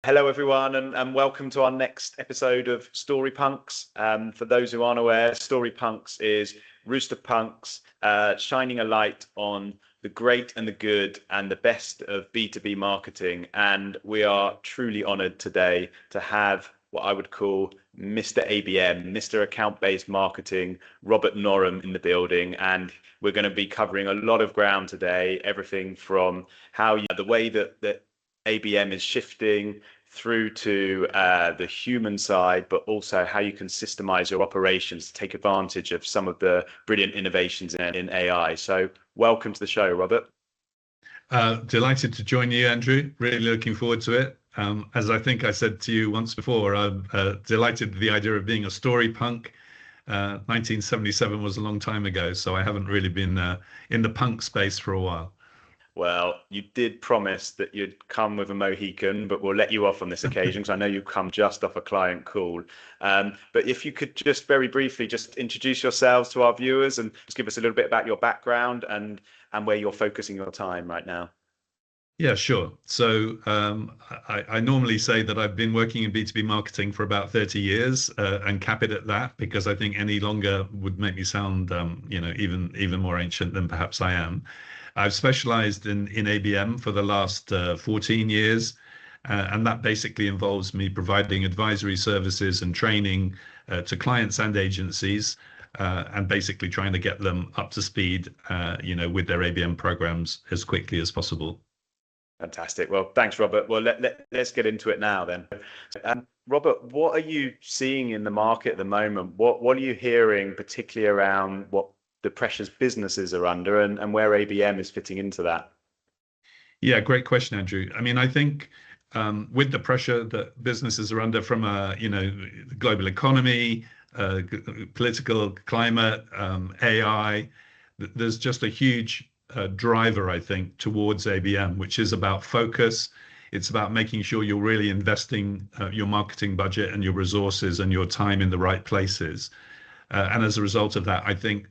Hello, everyone, and welcome to our next episode of StoryPunks. For those who aren't aware, StoryPunks is Rooster Punks shining a light on the great and the good and the best of B2B marketing. And we are truly honored today to have what I would call Mr. ABM, Mr. Account-Based Marketing, Robert Norum in the building. And we're going to be covering a lot of ground today, everything from the way that ABM is shifting through to the human side, but also how you can systemize your operations to take advantage of some of the brilliant innovations in AI. So welcome to the show, Robert. Delighted to join you, Andrew. Really looking forward to it. As I think I said to you once before, I'm delighted with the idea of being a story punk. 1977 was a long time ago, so I haven't really been in the punk space for a while. Well, you did promise that you'd come with a Mohican, but we'll let you off on this occasion because I know you come just off a client call. But if you could just very briefly just introduce yourselves to our viewers and just give us a little bit about your background and where you're focusing your time right now. Yeah, sure. So I normally say that I've been working in B2B marketing for about 30 years and cap it at that because I think any longer would make me sound, even more ancient than perhaps I am. I've specialized in ABM for the last 14 years, and that basically involves me providing advisory services and training to clients and agencies, and basically trying to get them up to speed, with their ABM programs as quickly as possible. Fantastic. Well, thanks, Robert. Well, let's get into it now then. Robert, what are you seeing in the market at the moment? What are you hearing, particularly around what the pressures businesses are under and where ABM is fitting into that? Yeah, great question, Andrew. I mean, I think with the pressure that businesses are under from the global economy, political climate, AI, there's just a huge driver, I think, towards ABM, which is about focus. It's about making sure you're really investing your marketing budget and your resources and your time in the right places. And as a result of that, I think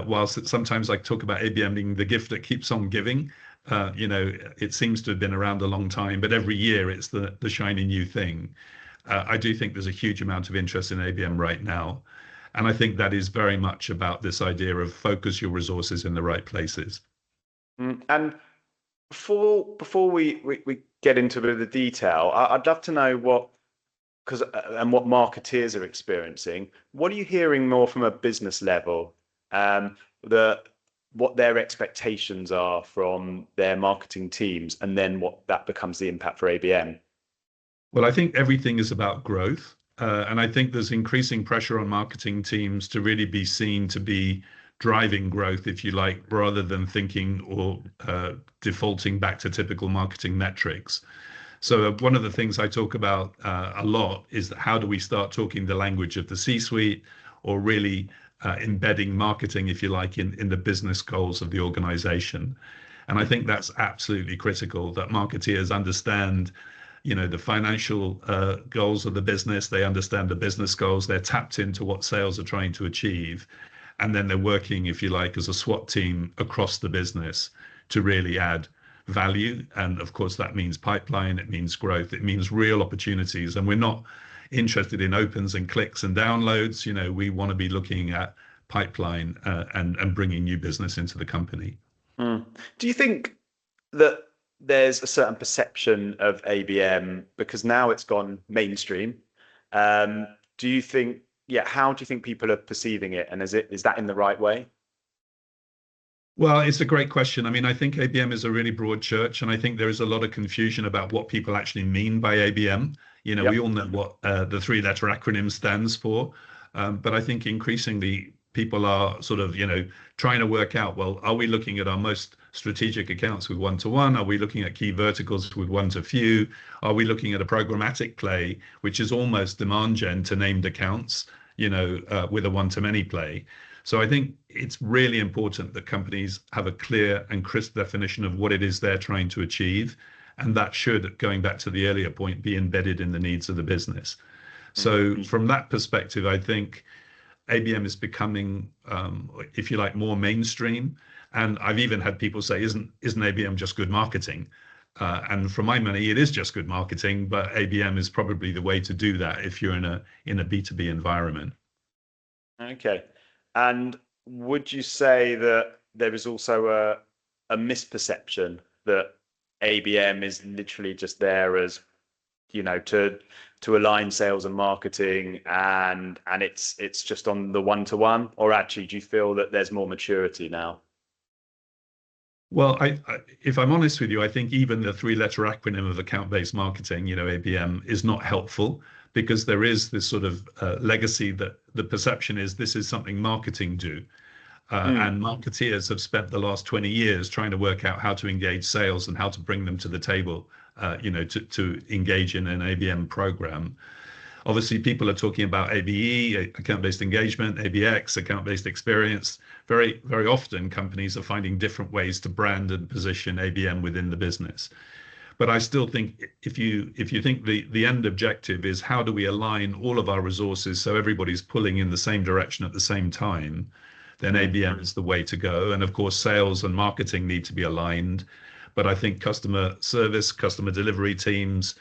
whilst sometimes I talk about ABM being the gift that keeps on giving, it seems to have been around a long time, but every year it's the shiny new thing. I do think there's a huge amount of interest in ABM right now. And I think that is very much about this idea of focus your resources in the right places. And before we get into a bit of the detail, I'd love to know what marketeers are experiencing. What are you hearing more from a business level? What their expectations are from their marketing teams, and then what that becomes the impact for ABM. Well, I think everything is about growth. And I think there's increasing pressure on marketing teams to really be seen to be driving growth, if you like, rather than thinking or defaulting back to typical marketing metrics. So one of the things I talk about a lot is how do we start talking the language of the C-suite, or really embedding marketing, if you like, in the business goals of the organization. And I think that's absolutely critical, that marketeers understand the financial goals of the business. They understand the business goals. They're tapped into what sales are trying to achieve. And then they're working, if you like, as a SWAT team across the business to really add value. And of course, that means pipeline, it means growth, it means real opportunities. And we're not interested in opens and clicks and downloads. We want to be looking at pipeline and bringing new business into the company. Do you think that there's a certain perception of ABM because now it's gone mainstream? Do you think, how do you think people are perceiving it, and is that in the right way? Well, it's a great question. I mean, I think ABM is a really broad church, and I think there is a lot of confusion about what people actually mean by ABM. Yep. We all know what the three-letter acronym stands for, but I think increasingly people are sort of, trying to work out, well, are we looking at our most strategic accounts with one-to-one? Are we looking at key verticals with one-to-few? Are we looking at a programmatic play, which is almost demand gen to named accounts, with a one-to-many play? So I think it's really important that companies have a clear and crisp definition of what it is they're trying to achieve. And that should, going back to the earlier point, be embedded in the needs of the business. So from that perspective, I think ABM is becoming, if you like, more mainstream. And I've even had people say, isn't ABM just good marketing? And for my money, it is just good marketing, but ABM is probably the way to do that if you're in a B2B environment. Okay. And would you say that there is also a misperception that ABM is literally just there as, to align sales and marketing, and it's just on the one-to-one, or actually do you feel that there's more maturity now? Well, if I'm honest with you, I think even the three-letter acronym of account-based marketing, ABM, is not helpful, because there is this sort of legacy that the perception is this is something marketing do. And marketeers have spent the last 20 years trying to work out how to engage sales and how to bring them to the table, to engage in an ABM program. Obviously, people are talking about ABE, account-based engagement, ABX, account-based experience. Very, very often, companies are finding different ways to brand and position ABM within the business. But I still think if you think the end objective is how do we align all of our resources so everybody's pulling in the same direction at the same time, then ABM is the way to go. And of course, sales and marketing need to be aligned. But I think customer service, customer delivery teams,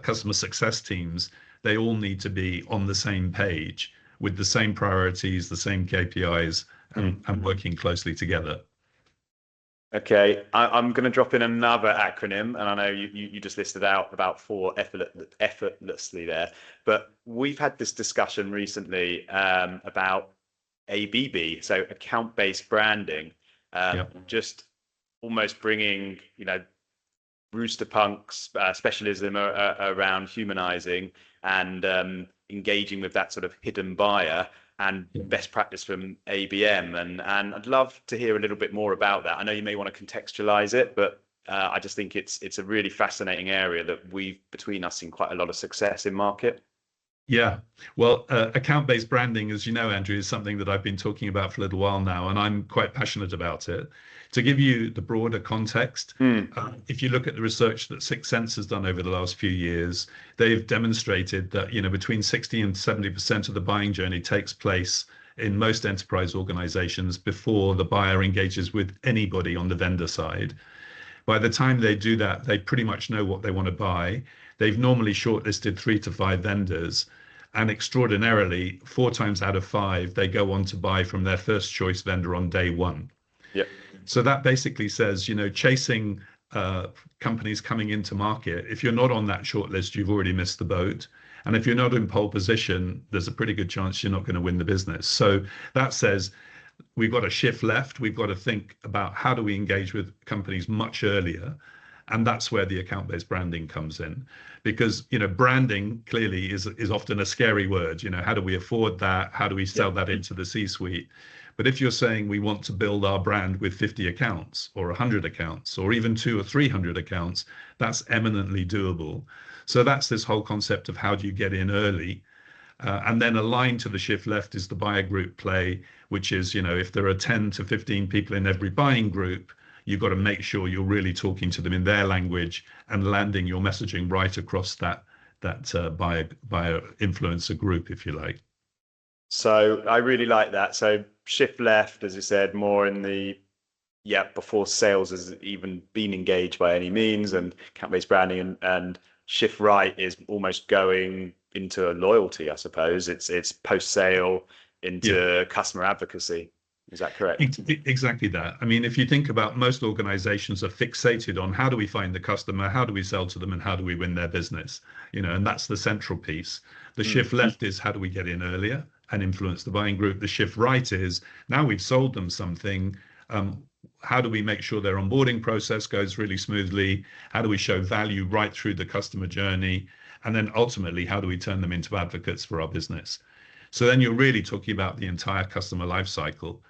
customer success teams, they all need to be on the same page with the same priorities, the same KPIs, and working closely together. Okay, I'm going to drop in another acronym, and I know you just listed out about four effortlessly there, but we've had this discussion recently about ABB, so account-based branding, just almost bringing, Rooster Punk's specialism around humanizing and engaging with that sort of hidden buyer and best practice from ABM. And I'd love to hear a little bit more about that. I know you may want to contextualize it, but I just think it's a really fascinating area that we've, between us, seen quite a lot of success in market. Yeah, well, account-based branding, as you know, Andrew, is something that I've been talking about for a little while now, and I'm quite passionate about it. To give you the broader context, if you look at the research that Sixth Sense has done over the last few years, they've demonstrated that between 60 and 70% of the buying journey takes place in most enterprise organizations before the buyer engages with anybody on the vendor side. By the time they do that, they pretty much know what they want to buy. They've normally shortlisted 3 to 5 vendors, and extraordinarily, 4 times out of 5, they go on to buy from their first choice vendor on day one. Yeah. So that basically says, chasing companies coming into market, if you're not on that shortlist, you've already missed the boat. And if you're not in pole position, there's a pretty good chance you're not going to win the business. So that says we've got to shift left. We've got to think about how do we engage with companies much earlier. And that's where the account-based branding comes in, because branding clearly is often a scary word. How do we afford that? How do we sell that into the C-suite? But if you're saying we want to build our brand with 50 accounts or 100 accounts or even 200 or 300 accounts, that's eminently doable. So that's this whole concept of how do you get in early, and then aligned to the shift left is the buyer group play, which is if there are 10 to 15 people in every buying group, you've got to make sure you're really talking to them in their language and landing your messaging right across that buyer influencer group, if you like. So I really like that. So shift left, as you said, more in the before sales has even been engaged by any means, and account-based branding, and shift right is almost going into loyalty, I suppose. It's post-sale into customer advocacy. Is that correct? Exactly that. I mean, if you think about, most organizations are fixated on how do we find the customer, how do we sell to them, and how do we win their business, and that's the central piece. The shift left is how do we get in earlier and influence the buying group. The shift right is now we've sold them something. How do we make sure their onboarding process goes really smoothly? How do we show value right through the customer journey? And then ultimately, how do we turn them into advocates for our business? So then you're really talking about the entire customer life cycle.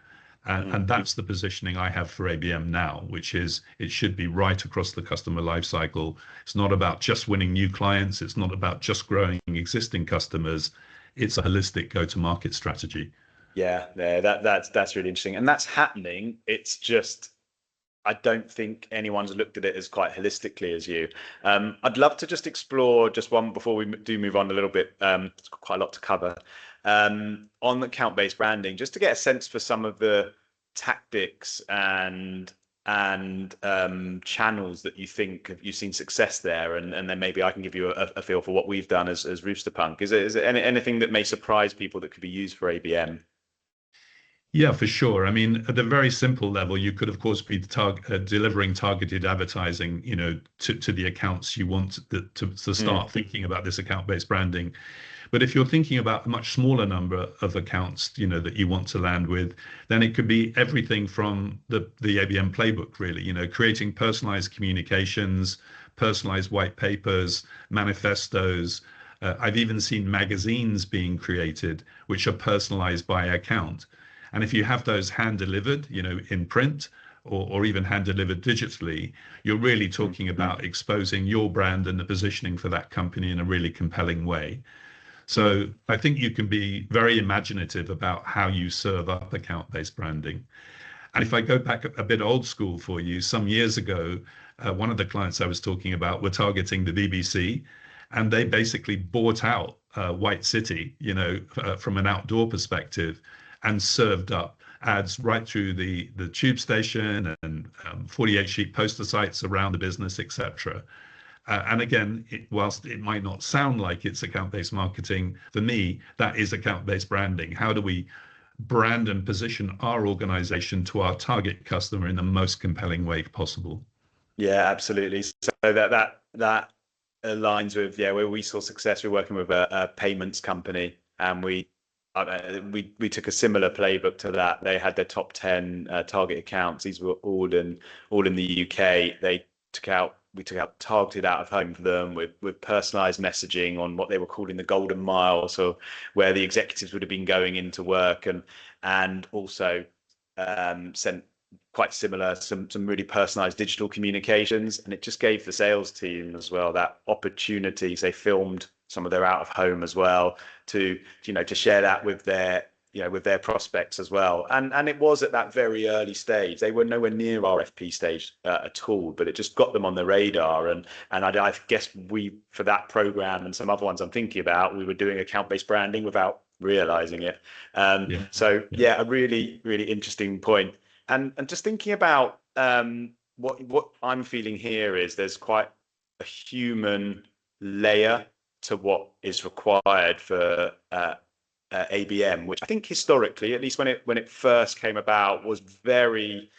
And that's the positioning I have for ABM now, which is it should be right across the customer life cycle. It's not about just winning new clients. It's not about just growing existing customers. It's a holistic go-to-market strategy. Yeah, that's really interesting, and that's happening. It's just I don't think anyone's looked at it as quite holistically as you. I'd love to just explore just one before we do move on a little bit. It's got quite a lot to cover on the account-based branding, just to get a sense for some of the tactics and and channels that you think you've seen success there, and then maybe I can give you a feel for what we've done as Rooster Punk. Is it anything that may surprise people that could be used for ABM? Yeah, for sure. I mean, at a very simple level, you could, of course, be delivering targeted advertising, to the accounts you want to Mm, start thinking about this account-based branding. But if you're thinking about a much smaller number of accounts, that you want to land with, then it could be everything from the ABM playbook, really, creating personalized communications, personalized white papers, manifestos. I've even seen magazines being created, which are personalized by account. And if you have those hand delivered, in print or even hand delivered digitally, you're really mm, talking mm, about exposing your brand and the positioning for that company in a really compelling way. mm. So I think you can be very imaginative about how you serve up account-based branding. And if I go back a bit old school for you, some years ago, one of the clients I was talking about were targeting the BBC, and they basically bought out White City, from an outdoor perspective, and served up ads right through the tube station and 48 sheet poster sites around the business, etc. And again, whilst it might not sound like it's account-based marketing, for me, that is account-based branding. How do we brand and position our organization to our target customer in the most compelling way possible? Yeah, absolutely. So that aligns with, yeah, where we saw success. We're working with a payments company, and we took a similar playbook to that. They had their top 10 target accounts. These were all in the UK. We took out targeted out of home for them with personalized messaging on what they were calling the golden mile, so where the executives would have been going into work, and also sent quite similar, some really personalized digital communications, and it just gave the sales team as well that opportunity. So they filmed some of their out of home as well to share that with their prospects as well. And it was at that very early stage. They were nowhere near RFP stage at all, but it just got them on the radar. And I guess we, for that program and some other ones I'm thinking about, we were doing account-based branding without realizing it. Yeah, So yeah, yeah, a really, really interesting point. And just thinking about what I'm feeling here is there's quite a human layer to what is required for ABM, which I think historically, at least when it first came about, was very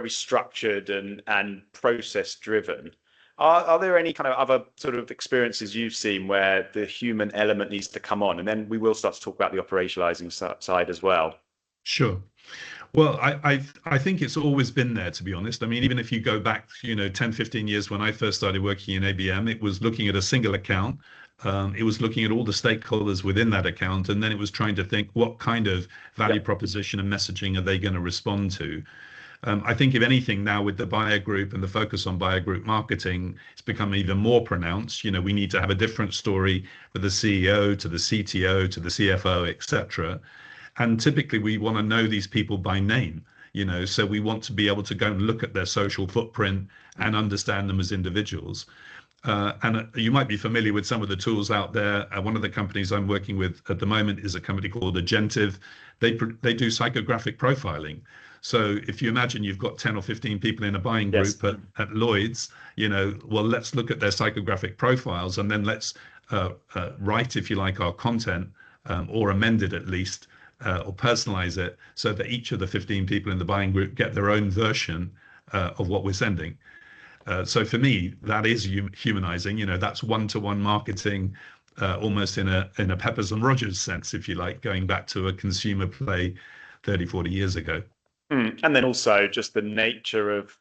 structured and process driven. Are there any kind of other sort of experiences you've seen where the human element needs to come on? And then we will start to talk about the operationalizing side as well. sure. Well, I think it's always been there, to be honest. I mean, even if you go back, 10, 15 years when I first started working in ABM, it was looking at a single account. It was looking at all the stakeholders within that account, and then it was trying to think what kind of value Yep. proposition and messaging are they going to respond to. I think if anything now with the buyer group and the focus on buyer group marketing, it's become even more pronounced. We need to have a different story for the CEO to the CTO to the CFO, etc. And typically we want to know these people by name, so we want to be able to go and look at their social footprint and understand them as individuals. And you might be familiar with some of the tools out there. One of the companies I'm working with at the moment is a company called Agentive. They do psychographic profiling. So if you imagine you've got 10 or 15 people in a buying Yes. group at Lloyd's, well, let's look at their psychographic profiles, and then let's write, if you like, our content, or amend it at least, or personalize it so that each of the 15 people in the buying group get their own version of what we're sending. So for me, that is humanizing. That's one-to-one marketing, almost in a Peppers and Rogers sense, if you like, going back to a consumer play 30, 40 years ago. And then also just the nature of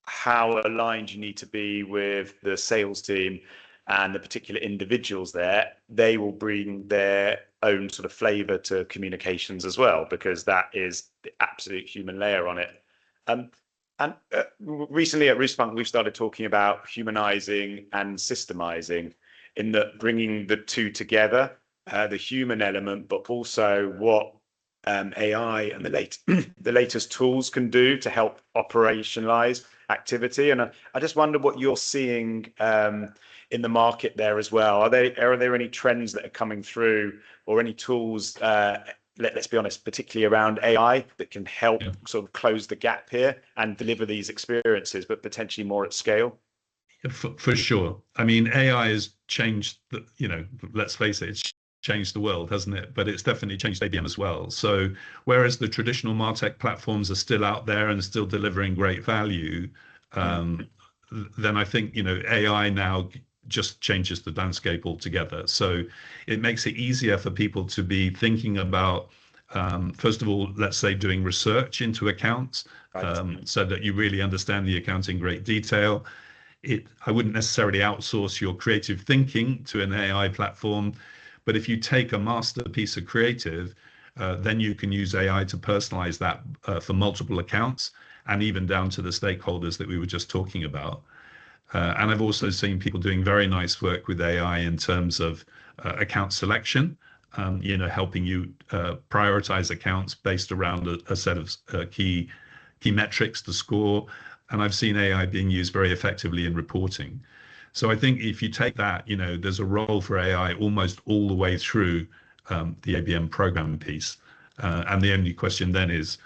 how aligned you need to be with the sales team and the particular individuals there. They will bring their own sort of flavor to communications as well, because that is the absolute human layer on it. Um, and recently at Roosterpunk, we've started talking about humanizing and systemizing, in that bringing the two together, the human element, but also what AI and the latest tools can do to help operationalize activity. And I just wonder what you're seeing in the market there as well. Are there any trends that are coming through, or any tools let's be honest, particularly around AI, that can help Yeah. sort of close the gap here and deliver these experiences, but potentially more at scale? For sure. I mean, AI has changed let's face it, it's changed the world, hasn't it? But it's definitely changed ABM as well. So whereas the traditional MarTech platforms are still out there and still delivering great value, then I think, AI now just changes the landscape altogether. So it makes it easier for people to be thinking about, first of all, let's say doing research into accounts, so that you really understand the account in great detail. I wouldn't necessarily outsource your creative thinking to an AI platform, but if you take a master piece of creative, then you can use AI to personalize that for multiple accounts and even down to the stakeholders that we were just talking about. And I've also seen people doing very nice work with AI in terms of account selection, helping you prioritize accounts based around a set of key metrics to score. And I've seen AI being used very effectively in reporting. So I think if you take that, there's a role for AI almost all the way through the ABM program piece. And the only question then is,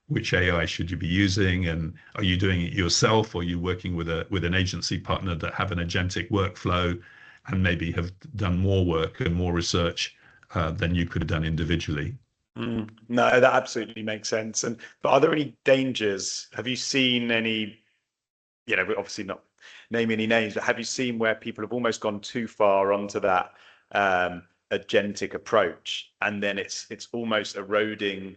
which AI should you be using, and are you doing it yourself, or are you working with an agency partner that have an agentic workflow and maybe have done more work and more research than you could have done individually? No, that absolutely makes sense. But are there any dangers? Have you seen any, obviously not name any names, but have you seen where people have almost gone too far onto that agentic approach, and then it's almost eroding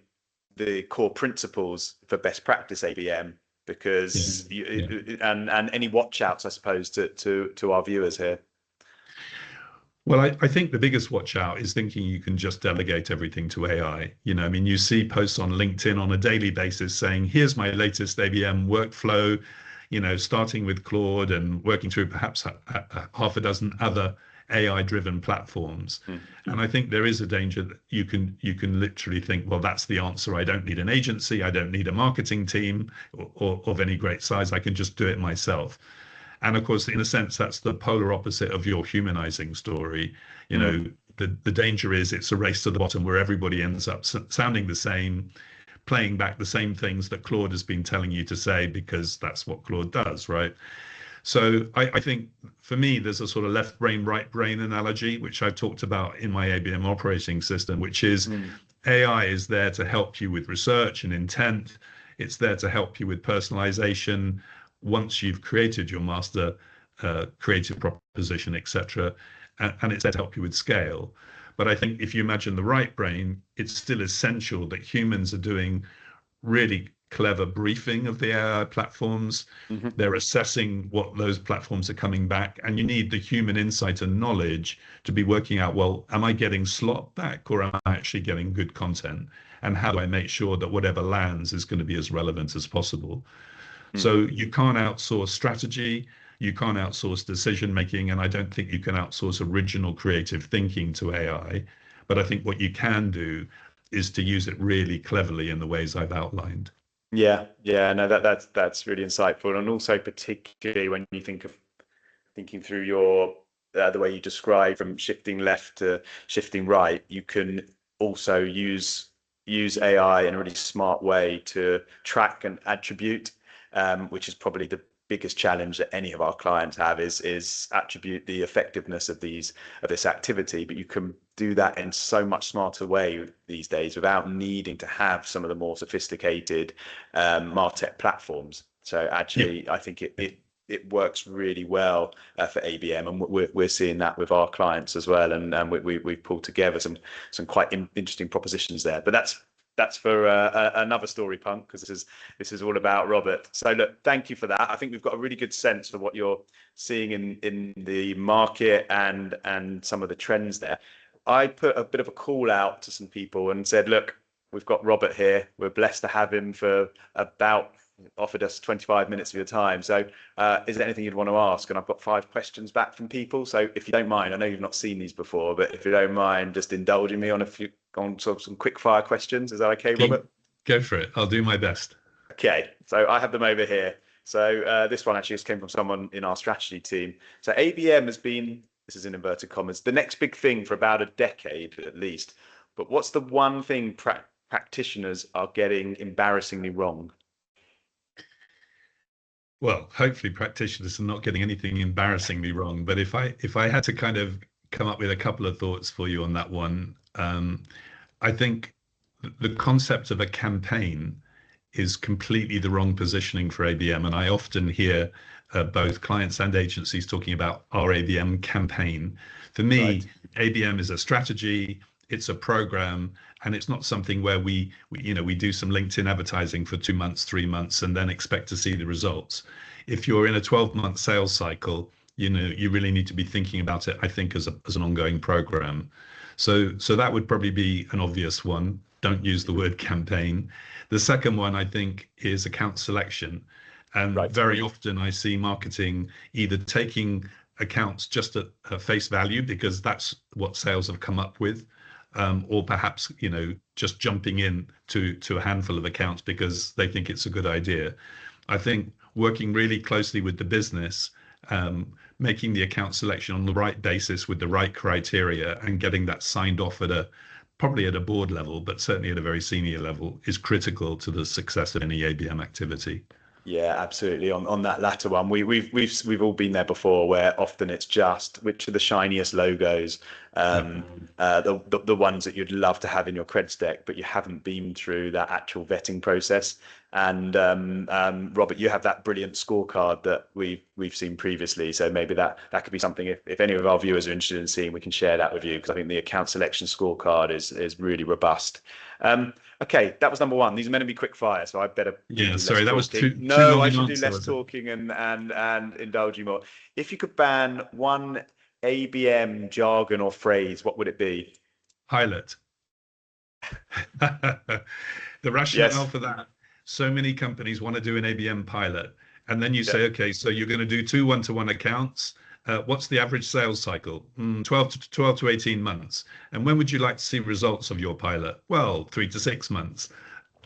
the core principles for best practice ABM, because and any watch outs, I suppose, to our viewers here? Well, I think the biggest watch out is thinking you can just delegate everything to AI. I mean, you see posts on LinkedIn on a daily basis saying, here's my latest ABM workflow, starting with Claude and working through perhaps half a dozen other AI-driven platforms. And I think there is a danger that you can literally think, well, that's the answer. I don't need an agency. I don't need a marketing team or of any great size. I can just do it myself. And of course, in a sense, that's the polar opposite of your humanizing story. The danger is it's a race to the bottom where everybody ends up sounding the same, playing back the same things that Claude has been telling you to say, because that's what Claude does, right? So I think for me, there's a sort of left brain, right brain analogy, which I've talked about in my ABM operating system, which is AI is there to help you with research and intent. It's there to help you with personalization once you've created your master creative proposition, etc. And it's there to help you with scale. But I think if you imagine the right brain, it's still essential that humans are doing really clever briefing of the AI platforms. They're assessing what those platforms are coming back, and you need the human insight and knowledge to be working out, well, am I getting slot back, or am I actually getting good content? And how do I make sure that whatever lands is going to be as relevant as possible? So you can't outsource strategy, you can't outsource decision making, and I don't think you can outsource original creative thinking to AI. But I think what you can do is to use it really cleverly in the ways I've outlined. No, that's really insightful, and also particularly when you think of thinking through your the way you describe from shifting left to shifting right, you can also use AI in a really smart way to track and attribute, which is probably the biggest challenge that any of our clients have, is attribute the effectiveness of this activity. But you can do that in so much smarter way these days without needing to have some of the more sophisticated MarTech platforms. So actually, I think it works really well for ABM, and we're seeing that with our clients as well. And we've pulled together some quite interesting propositions there. But that's for another story, Punk, because this is all about Robert. So look, thank you for that. I think we've got a really good sense for what you're seeing in the market and some of the trends there. I put a bit of a call out to some people and said, look, we've got Robert here. We're blessed to have him for offered us 25 minutes of your time. So is there anything you'd want to ask? And I've got 5 questions back from people. So if you don't mind, I know you've not seen these before, but if you don't mind just indulging me on sort of some quick fire questions. Is that okay, Robert? Go for it. I'll do my best. Okay, so I have them over here. So this one actually just came from someone in our strategy team. So ABM has been, this is in inverted commas, the next big thing for about a decade at least. But what's the one thing practitioners are getting embarrassingly wrong? Well, hopefully practitioners are not getting anything embarrassingly wrong. But if I had to kind of come up with a couple of thoughts for you on that one, I think the concept of a campaign is completely the wrong positioning for ABM. And I often hear both clients and agencies talking about our ABM campaign. For me, Right. ABM is a strategy, it's a program, and it's not something where we do some LinkedIn advertising for 2 months, 3 months, and then expect to see the results. If you're in a 12-month sales cycle, you really need to be thinking about it, I think, as an ongoing program. So that would probably be an obvious one. Don't use the word campaign. The second one, I think, is account selection. And Right. very often I see marketing either taking accounts just at face value because that's what sales have come up with, or perhaps, just jumping in to a handful of accounts because they think it's a good idea. I think working really closely with the business, making the account selection on the right basis with the right criteria and getting that signed off probably at a board level, but certainly at a very senior level, is critical to the success of any ABM activity. Yeah, absolutely. On that latter one, we've all been there before, where often it's just which are the shiniest logos, the ones that you'd love to have in your creds deck, but you haven't been through that actual vetting process. And Robert, you have that brilliant scorecard that we've seen previously. So maybe that could be something, if any of our viewers are interested in seeing, we can share that with you, because I think the account selection scorecard is really robust. Okay, that was number one. These are meant to be quick fire, so I better Yeah, do sorry, less that was talking. too No, long I an should do answer, less was it? talking and indulge you more. If you could ban one ABM jargon or phrase, what would it be? Pilot. The rationale Yes. for that, so many companies want to do an ABM pilot, and then you Yeah. say, okay, so you're going to do two one-to-one accounts. What's the average sales cycle? 12 to 18 months. And when would you like to see results of your pilot? Well, 3 to 6 months.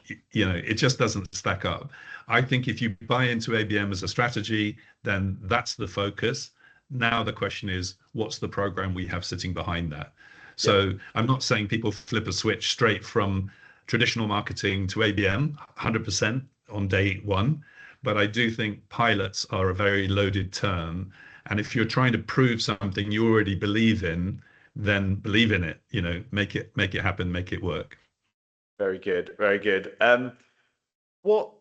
It just doesn't stack up. I think if you buy into ABM as a strategy, then that's the focus. Now the question is, what's the program we have sitting behind that? Yeah. So I'm not saying people flip a switch straight from traditional marketing to ABM 100% on day one, but I do think pilots are a very loaded term. And if you're trying to prove something you already believe in, then believe in it, make it happen, make it work. Very good. Very good. What,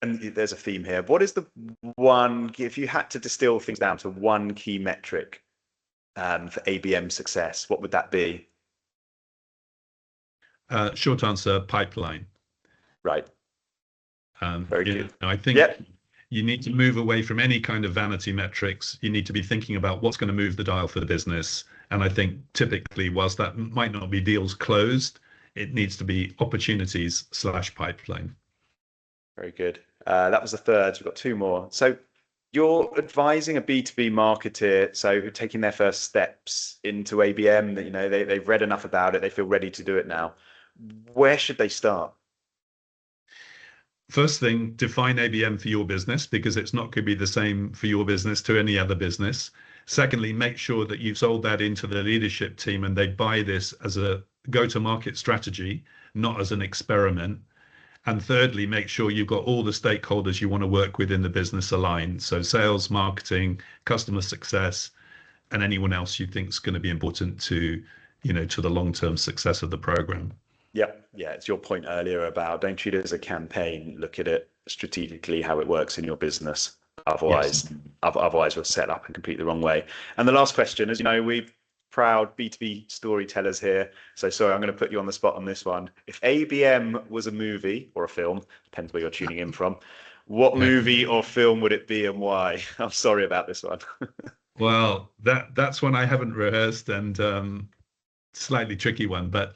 and there's a theme here. What is the one, if you had to distill things down to one key metric for ABM success, what would that be? Short answer, pipeline. Right. Very good. I think Yep. you need to move away from any kind of vanity metrics. You need to be thinking about what's going to move the dial for the business. And I think typically, whilst that might not be deals closed, it needs to be opportunities/pipeline. Very good. That was the third. We've got two more. So you're advising a B2B marketer, so who are taking their first steps into ABM, that they've read enough about it, they feel ready to do it now. Where should they start? First thing, define ABM for your business, because it's not going to be the same for your business to any other business. Secondly, make sure that you've sold that into the leadership team and they buy this as a go-to-market strategy, not as an experiment. And thirdly, make sure you've got all the stakeholders you want to work with in the business aligned. So sales, marketing, customer success, and anyone else you think is going to be important to the long-term success of the program. Yep. Yeah, it's your point earlier about don't treat it as a campaign, look at it strategically, how it works in your business. Otherwise, Yes. otherwise we're set up in completely the wrong way. And the last question, as you know, we've proud B2B storytellers here. So sorry, I'm going to put you on the spot on this one. If ABM was a movie or a film, depends where you're tuning in from, what movie or film would it be and why? I'm sorry about this one. Well, that's one I haven't rehearsed, and slightly tricky one, but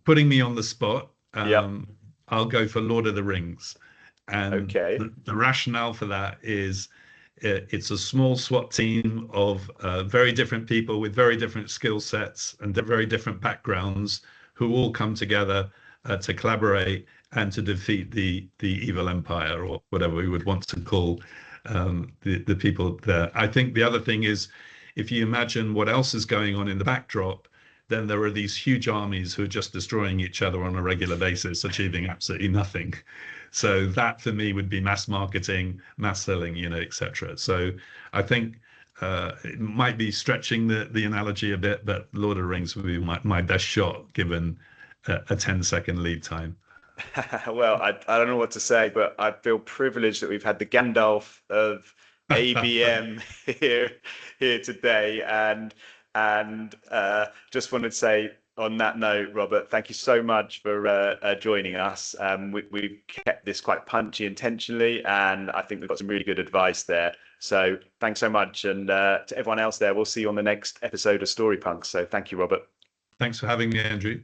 putting me on the spot, Yep. I'll go for Lord of the Rings. And Okay. the rationale for that is it's a small SWAT team of very different people with very different skill sets and very different backgrounds who all come together to collaborate and to defeat the evil empire, or whatever we would want to call the people there. I think the other thing is, if you imagine what else is going on in the backdrop, then there are these huge armies who are just destroying each other on a regular basis, achieving absolutely nothing. So that for me would be mass marketing, mass selling, etc. So I think it might be stretching the analogy a bit, but Lord of the Rings would be my best shot given a 10-second lead time. Well, I don't know what to say, but I feel privileged that we've had the Gandalf of ABM here today, and just wanted to say on that note, Robert, thank you so much for joining us. We've kept this quite punchy intentionally, and I think we've got some really good advice there. So thanks so much, and to everyone else there, we'll see you on the next episode of StoryPunks. So thank you, Robert. Thanks for having me, Andrew.